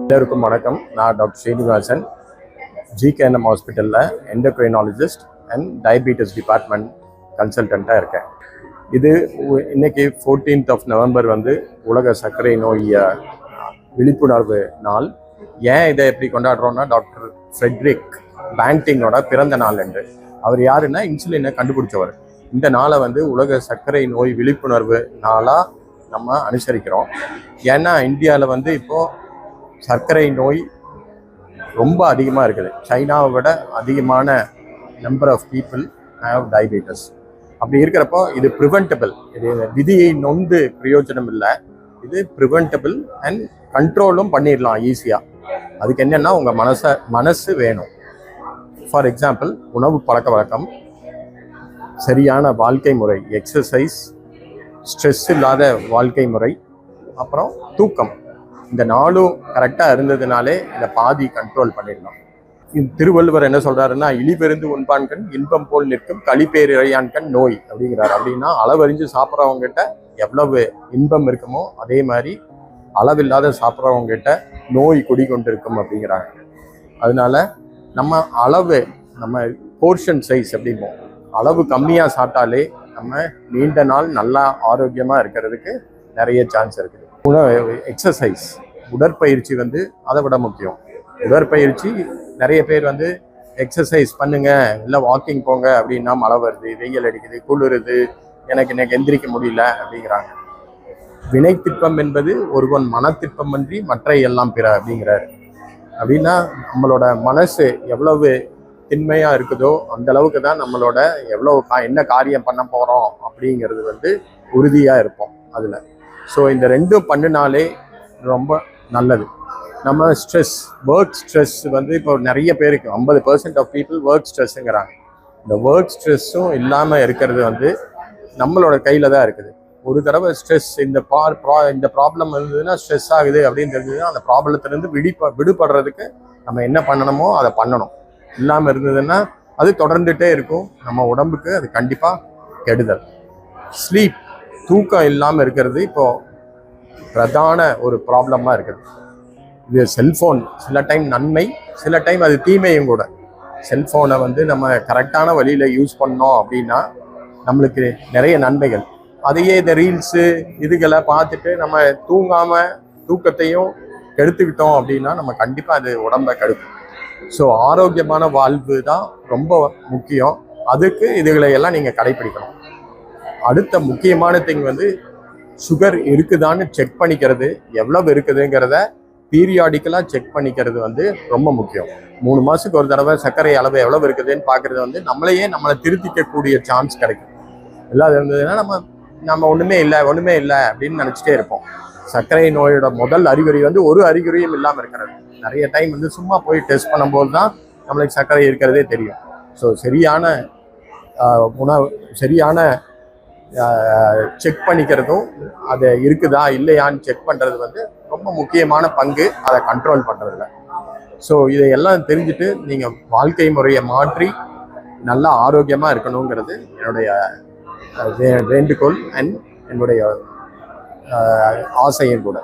எல்லாருக்கும் வணக்கம். நான் டாக்டர் ஸ்ரீனிவாசன், ஜிகேஎன்எம் ஹாஸ்பிட்டலில் எண்டோக்ரைனாலஜிஸ்ட் அண்ட் டயபெட்டிஸ் டிபார்ட்மெண்ட் கன்சல்டண்ட்டாக இருக்கேன். இது இன்னைக்கு 14th of November உலக சர்க்கரை நோய் விழிப்புணர்வு நாள். ஏன் இதை எப்படி கொண்டாடுறோம்னா, டாக்டர் ஃப்ரெட்ரிக் பேண்டிங்கோட பிறந்த நாள் என்று. அவர் யாருன்னா இன்சுலினை கண்டுபிடிச்சவர். இந்த நாளை உலக சர்க்கரை நோய் விழிப்புணர்வு நாளாக நம்ம அனுசரிக்கிறோம். ஏன்னா இந்தியாவில் இப்போது சர்க்கரை நோய் ரொம்ப அதிகமாக இருக்குது. சைனாவை விட அதிகமான number of people have diabetes. அப்படி இருக்கிறப்போ இது ப்ரிவென்டபிள். இது விதியை நொந்து பிரயோஜனம் இல்லை. இது ப்ரிவென்டபிள் அண்ட் கண்ட்ரோலும் பண்ணிடலாம் ஈஸியாக. அதுக்கு என்னென்னா உங்கள் மனசு வேணும். ஃபார் எக்ஸாம்பிள், உணவு பழக்க வழக்கம், சரியான வாழ்க்கை முறை, எக்ஸசைஸ், ஸ்ட்ரெஸ் இல்லாத வாழ்க்கை முறை, அப்புறம் தூக்கம். இந்த நாளும் கரெக்டாக இருந்ததுனாலே இந்த பாதி கண்ட்ரோல் பண்ணிடலாம். திருவள்ளுவர் என்ன சொல்கிறாருன்னா, இழிபெருந்து உண்பான்கண் இன்பம் போல் நிற்கும் களிப்பேர் இறையான்கண் நோய் அப்படிங்கிறார். அப்படின்னா அளவறிஞ்சு சாப்பிட்றவங்ககிட்ட எவ்வளவு இன்பம் இருக்குமோ அதே மாதிரி அளவில்லாத சாப்பிட்றவங்ககிட்ட நோய் குடிக்கொண்டு இருக்கும் அப்படிங்கிறாங்க. அதனால நம்ம அளவு, நம்ம போர்ஷன் சைஸ் அப்படிம்போம், அளவு கம்மியாக சாப்பிட்டாலே நம்ம நீண்ட நாள் நல்லா ஆரோக்கியமாக இருக்கிறதுக்கு நிறைய சான்ஸ் இருக்குது. எக்ஸசைஸ், உடற்பயிற்சி அதை விட முக்கியம். உடற்பயிற்சி நிறைய பேர் எக்ஸசைஸ் பண்ணுங்க, இல்லை வாக்கிங் போங்க அப்படின்னா மழை வருது, வெயில் அடிக்குது, குளிருது, எனக்கு இன்னைக்கு எந்திரிக்க முடியல அப்படிங்கிறாங்க. வினைத்திற்பம் என்பது ஒருவன் மனத்திற்பம் அன்றி மற்ற எல்லாம் பிற அப்படிங்கிறாரு. அப்படின்னா நம்மளோட மனசு எவ்வளவு திண்மையாக இருக்குதோ அந்த அளவுக்கு தான் நம்மளோட என்ன காரியம் பண்ண போகிறோம் அப்படிங்கிறது உறுதியாக இருப்போம் அதில். ஸோ இந்த ரெண்டும் பண்ணினாலே ரொம்ப நல்லது. நம்ம ஸ்ட்ரெஸ், ஒர்க் ஸ்ட்ரெஸ் இப்போ நிறைய பேருக்கு 50% ஆஃப் பீப்புள் ஒர்க் ஸ்ட்ரெஸ்ஸுங்கிறாங்க. இந்த ஒர்க் ஸ்ட்ரெஸ்ஸும் இல்லாமல் இருக்கிறது நம்மளோட கையில் தான் இருக்குது. ஒரு தடவை ஸ்ட்ரெஸ், இந்த ப்ராப்ளம் இருந்ததுன்னா, ஸ்ட்ரெஸ் ஆகுது அப்படின்னு தெரிஞ்சதுன்னா, அந்த ப்ராப்ளத்திலேருந்து விடுபடுறதுக்கு நம்ம என்ன பண்ணணுமோ அதை பண்ணணும். இல்லாமல் இருந்ததுன்னா அது தொடர்ந்துகிட்டே இருக்கும். நம்ம உடம்புக்கு அது கண்டிப்பாக கெடுதல். ஸ்லீப், தூக்கம் இல்லாமல் இருக்கிறது இப்போது பிரதான ஒரு ப்ராப்ளமாக இருக்குது. இது செல்ஃபோன் சில டைம் நன்மை, சில டைம் அது தீமையும் கூட. செல்ஃபோனை நம்ம கரெக்டான வழியில் யூஸ் பண்ணோம் அப்படின்னா நம்மளுக்கு நிறைய நன்மைகள். அதையே இந்த ரீல்ஸு இதுகளை பார்த்துட்டு நம்ம தூக்கத்தையும் கெடுத்துக்கிட்டோம் அப்படின்னா நம்ம கண்டிப்பாக அது உடம்பை கெடுக்கும். ஸோ ஆரோக்கியமான வாழ்வு தான் ரொம்ப முக்கியம். அதுக்கு இதுகளை எல்லாம் நீங்கள் கடைப்பிடிக்கணும். அடுத்த முக்கியமான திங் சுகர் இருக்குதான்னு செக் பண்ணிக்கிறது, எவ்வளவு இருக்குதுங்கிறத பீரியாடிக்கலாக செக் பண்ணிக்கிறது ரொம்ப முக்கியம். 3 மாதத்துக்கு ஒரு தடவை சர்க்கரை அளவு எவ்வளவு இருக்குதுன்னு பார்க்குறது நம்மளை திருத்திக்கக்கூடிய சான்ஸ் கிடைக்கும். எல்லாம் இருந்ததுன்னா நம்ம ஒன்றுமே இல்லை அப்படின்னு நினச்சிட்டே இருப்போம். சர்க்கரை நோயோட முதல் அறிகுறி ஒரு அறிகுறியும் இல்லாமல் இருக்கிறது. நிறைய டைம் சும்மா போய் டெஸ்ட் பண்ணும்போது தான் நம்மளுக்கு சர்க்கரை இருக்கிறதே தெரியும். ஸோ சரியான செக் பண்ணிக்கிறதும், அது இருக்குதா இல்லையான்னு செக் பண்ணுறது ரொம்ப முக்கியமான பங்கு அதை கண்ட்ரோல் பண்ணுறதுல. ஸோ இதையெல்லாம் தெரிஞ்சுட்டு நீங்கள் வாழ்க்கை முறையை மாற்றி நல்லா ஆரோக்கியமாக இருக்கணுங்கிறது என்னுடைய வேண்டுகோள் அண்ட் என்னுடைய ஆசையும் கூட.